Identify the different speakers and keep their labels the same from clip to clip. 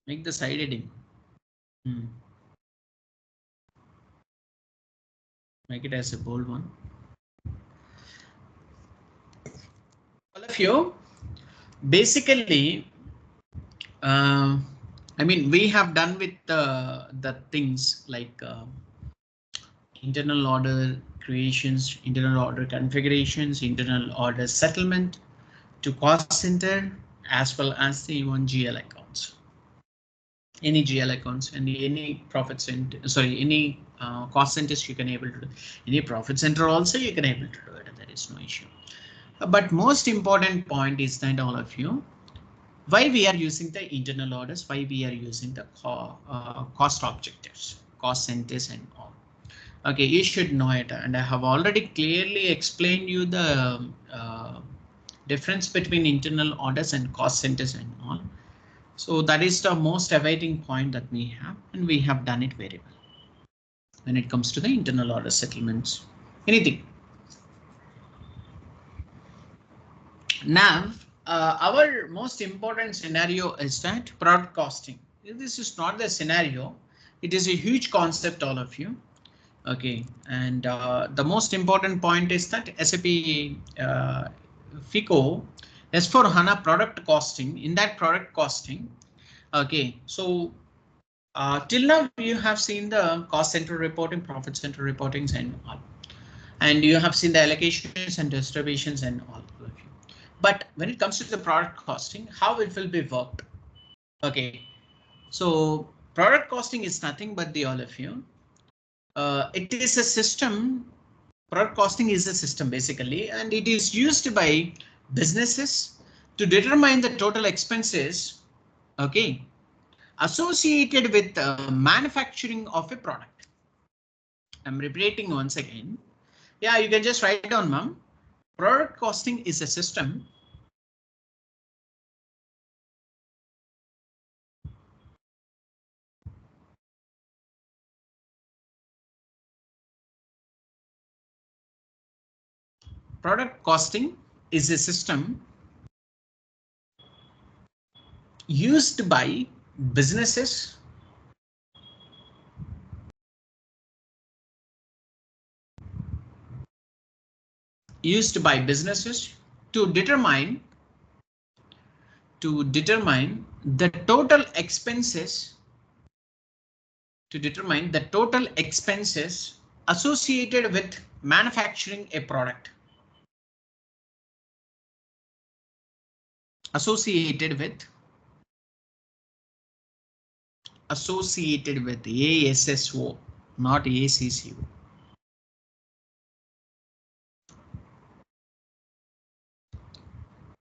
Speaker 1: Make the side heading. Make it as a bold one. All of you, basically, I mean, we have done with the things like internal order creations, internal order configurations, internal order settlement to cost center, as well as the even GL accounts. Any GL accounts and any profit center, sorry, any cost centers you can able to do. Any profit center also you can able to do it. There is no issue. But most important point is that all of you, why we are using the internal orders, why we are using the cost objectives, cost centers and all. Okay, you should know it, and I have already clearly explained you the difference between internal orders and cost centers and all. So that is the most awaiting point that we have, and we have done it very well when it comes to the internal order settlements. Anything? Now, our most important scenario is that product costing. This is not the scenario. It is a huge concept, all of you. Okay, and the most important point is that SAP FICO S4 HANA product costing. In that product costing, okay, so till now you have seen the cost center reporting, profit center reportings and all, and you have seen the allocations and distributions and all of you. But when it comes to the product costing, how it will be worked? Okay, so product costing is nothing but the all of you. It is a system. Product costing is a system basically, and it is used by businesses to determine the total expenses, okay, associated with manufacturing of a product. I'm repeating once again. Yeah, you can just write down, ma'am. Product costing is a system. Product costing is a system used by businesses to determine the total expenses associated with manufacturing a product. Associated with ASSO, not ACCO.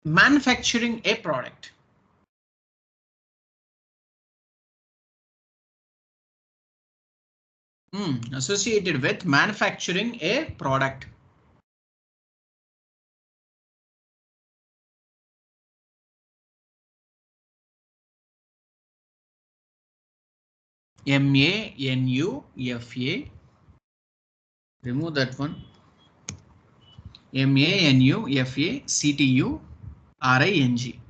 Speaker 1: Manufacturing a product. Associated with manufacturing a product. MANUFA. Remove that one. MANUFACTURING.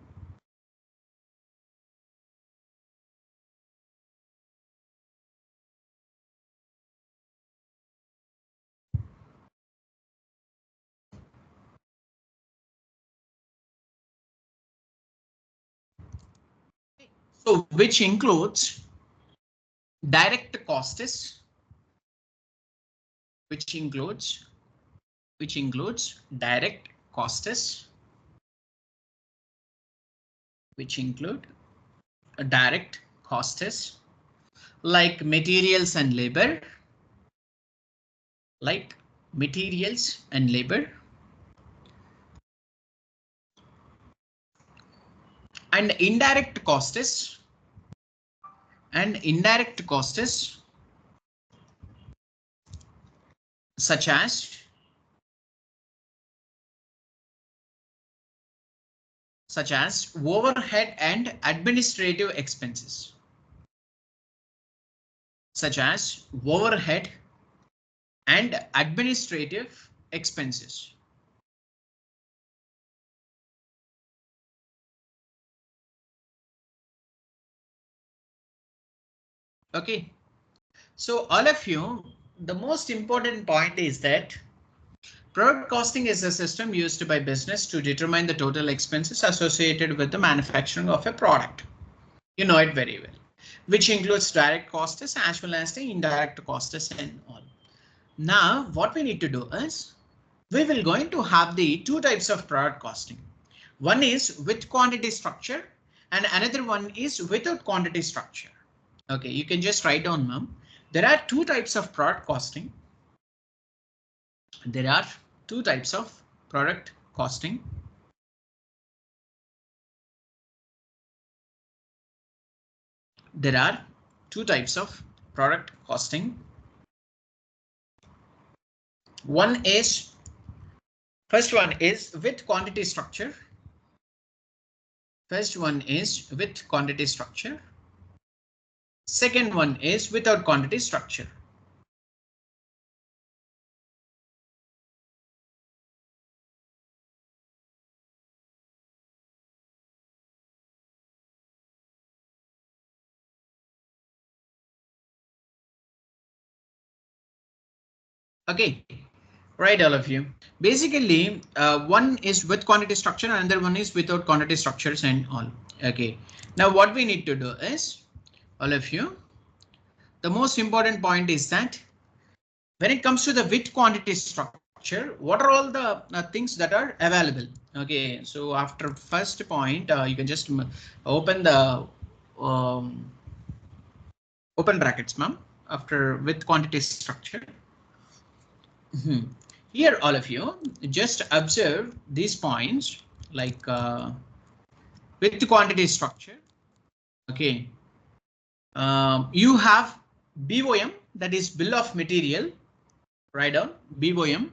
Speaker 1: So which includes direct costs, which includes direct costs, which include direct costs like materials and labor, and indirect costs such as overhead and administrative expenses. Okay, so all of you, the most important point is that product costing is a system used by business to determine the total expenses associated with the manufacturing of a product. You know it very well, which includes direct costs as well as the indirect costs and all. Now, what we need to do is we will going to have the two types of product costing. One is with quantity structure and another one is without quantity structure. Okay, you can just write down, ma'am. There are two types of product costing. There are two types of product costing. There are two types of product costing. First one is with quantity structure. First one is with quantity structure. Second one is without quantity structure. Okay, right, all of you. Basically, one is with quantity structure and another one is without quantity structures and all. Okay, now what we need to do is, all of you, the most important point is that when it comes to the with quantity structure, what are all the things that are available? Okay, so after first point, you can just open the open brackets, ma'am, after with quantity structure. Here, all of you just observe these points like with the quantity structure. OK, you have BOM, that is bill of material. Write down BOM.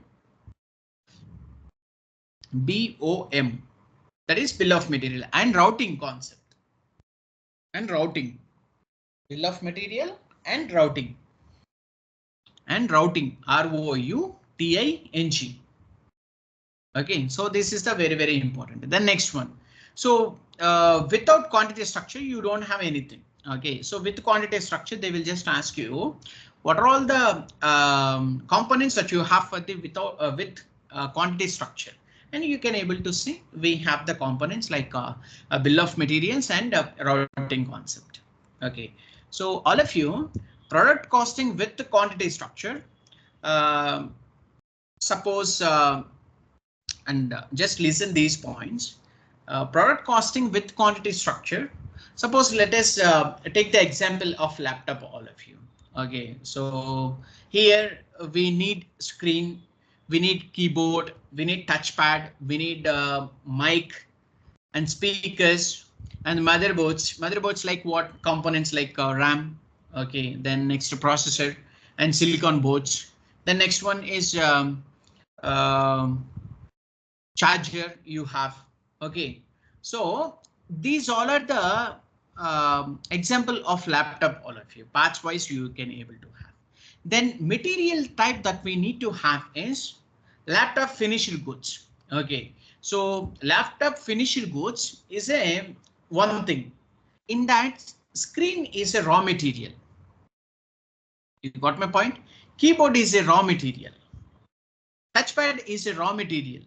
Speaker 1: BOM, that is bill of material, and routing concept. And routing, bill of material and routing. And routing, ROUTING. Okay, so this is the very important. The next one. So without quantity structure, you don't have anything. Okay, so with quantity structure, they will just ask you what are all the components that you have for the with quantity structure, and you can able to see we have the components like a bill of materials and a routing concept. Okay, so all of you, product costing with the quantity structure. Suppose and just listen these points. Product costing with quantity structure. Suppose let us take the example of laptop, all of you. Okay, so here we need screen, we need keyboard, we need touchpad, we need mic and speakers and motherboards. Motherboards like what components like RAM. Okay, then next to processor and silicon boards. The next one is charger you have. Okay, so these all are the example of laptop, all of you. Parts wise you can able to have. Then material type that we need to have is laptop finished goods. Okay, so laptop finished goods is a one thing. In that, screen is a raw material. You got my point? Keyboard is a raw material. Touchpad is a raw material.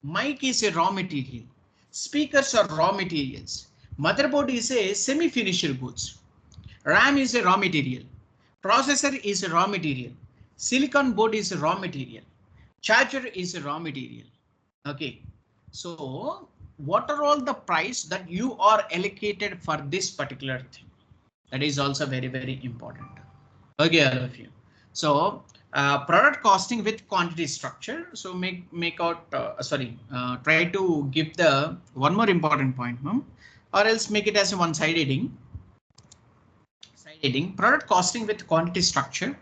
Speaker 1: Mic is a raw material. Speakers are raw materials. Motherboard is a semi-finished goods. RAM is a raw material. Processor is a raw material. Silicon board is a raw material. Charger is a raw material. Okay, so what are all the price that you are allocated for this particular thing? That is also very important. Okay, all of you. So product costing with quantity structure. So make out try to give the one more important point, ma'am, or else make it as a one-side heading. Side heading, product costing with quantity structure.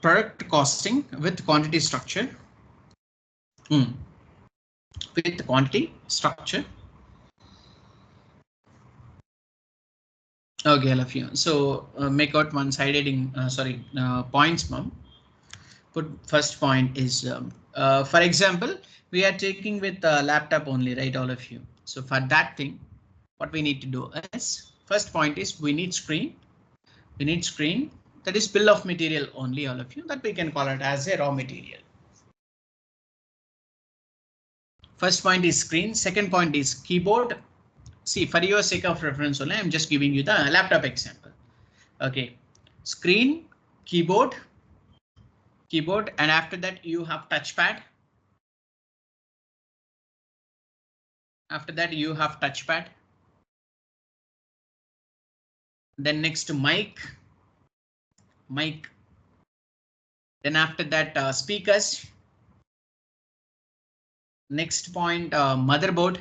Speaker 1: Product costing with quantity structure. With quantity structure. Okay, all of you. So make out one-side heading. Points, ma'am. Put first point is For example, we are taking with a laptop only, right, all of you. So for that thing, what we need to do is, first point is we need screen. We need screen, that is bill of material only, all of you, that we can call it as a raw material. First point is screen. Second point is keyboard. See, for your sake of reference only, I'm just giving you the laptop example. Okay, screen, keyboard, and after that you have touchpad. After that you have touchpad. Then next mic. Then after that speakers. Next point motherboard.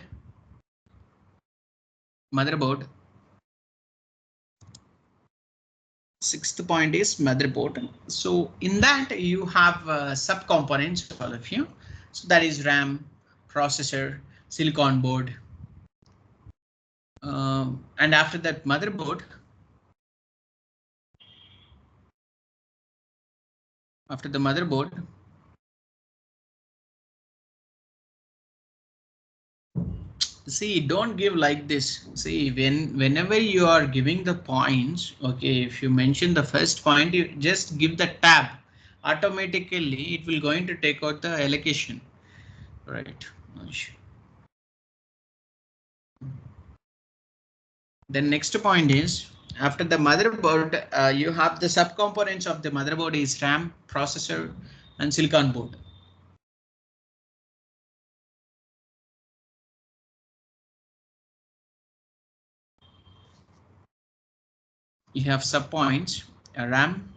Speaker 1: Sixth point is motherboard. So in that you have sub-components, all of you. So that is RAM, processor, silicon board. And after that motherboard. After the motherboard. See, don't give like this. See, whenever you are giving the points, okay, if you mention the first point, you just give the tab. Automatically, it will going to take out the allocation, right? The next point is, after the motherboard, you have the subcomponents of the motherboard is RAM, processor, and silicon board. You have subpoints, RAM.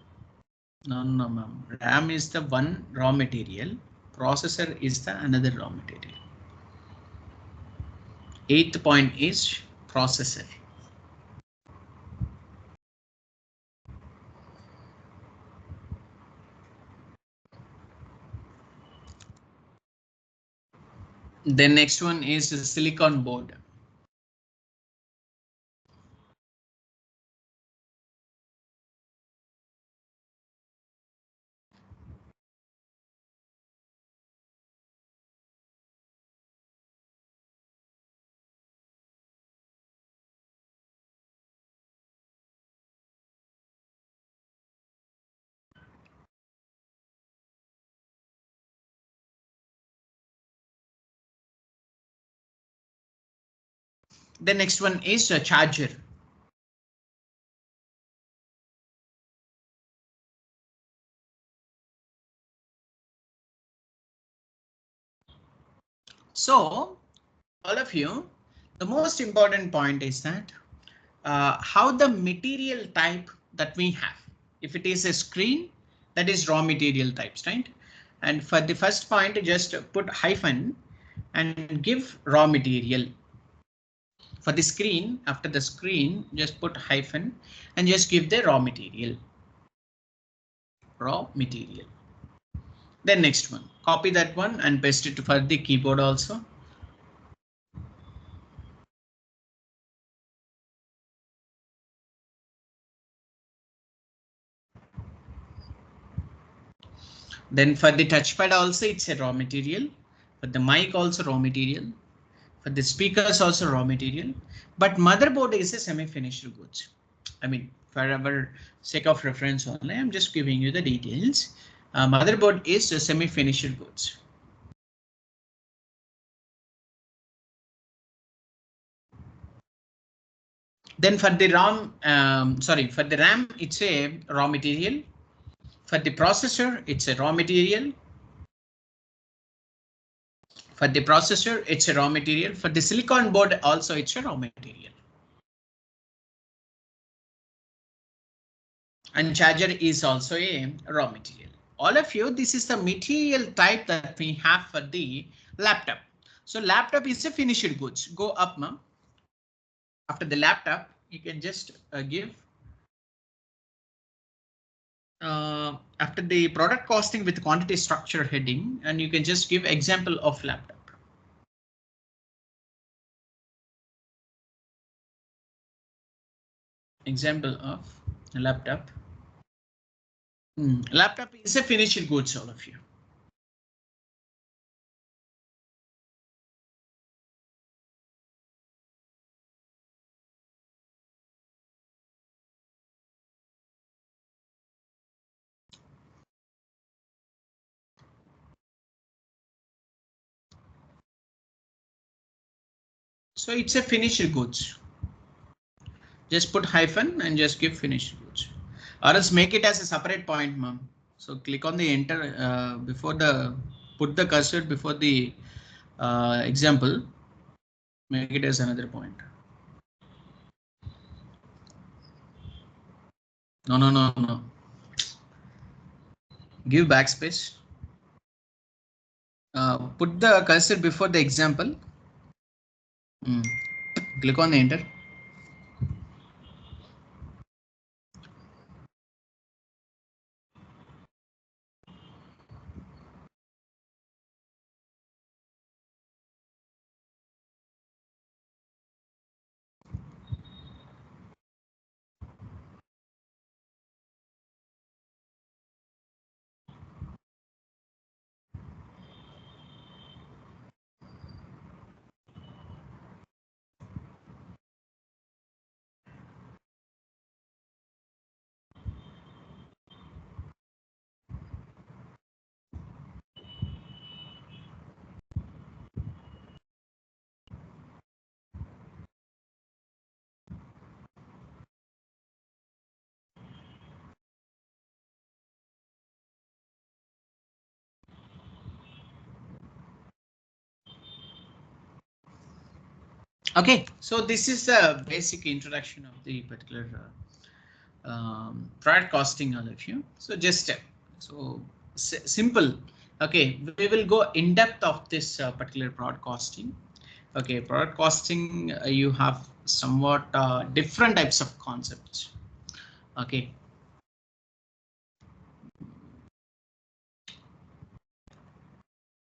Speaker 1: No, ma'am. RAM is the one raw material. Processor is the another raw material. Eighth point is processor. The next one is the silicon board. The next one is a charger. So all of you, the most important point is that how the material type that we have. If it is a screen, that is raw material types, right? And for the first point, just put hyphen and give raw material. For the screen, after the screen, just put hyphen and just give the raw material. Then next one, copy that one and paste it for the keyboard also. Then for the touchpad also, it's a raw material. For the mic also raw material. For the speakers also raw material. But motherboard is a semi-finished goods. I mean, for our sake of reference only, I'm just giving you the details. Motherboard is a semi-finished goods. Then for the RAM, for the RAM, it's a raw material. For the processor, it's a raw material. For the processor, it's a raw material. For the silicon board, also it's a raw material. And charger is also a raw material. All of you, this is the material type that we have for the laptop. So laptop is a finished goods. Go up, ma'am. After the laptop, you can just give after the product costing with quantity structure heading, and you can just give example of laptop. Example of a laptop. Laptop is a finished goods, all of you. So it's a finished goods. Just put hyphen and just give finished goods, or else make it as a separate point, ma'am. So click on the enter before the put the cursor before the example. Make it as another point. No. Give backspace. Put the cursor before the example. Click on the enter. Okay, so this is the basic introduction of the particular product costing, all of you. So just so simple. Okay, we will go in depth of this particular product costing. Okay, product costing, you have somewhat different types of concepts. Okay,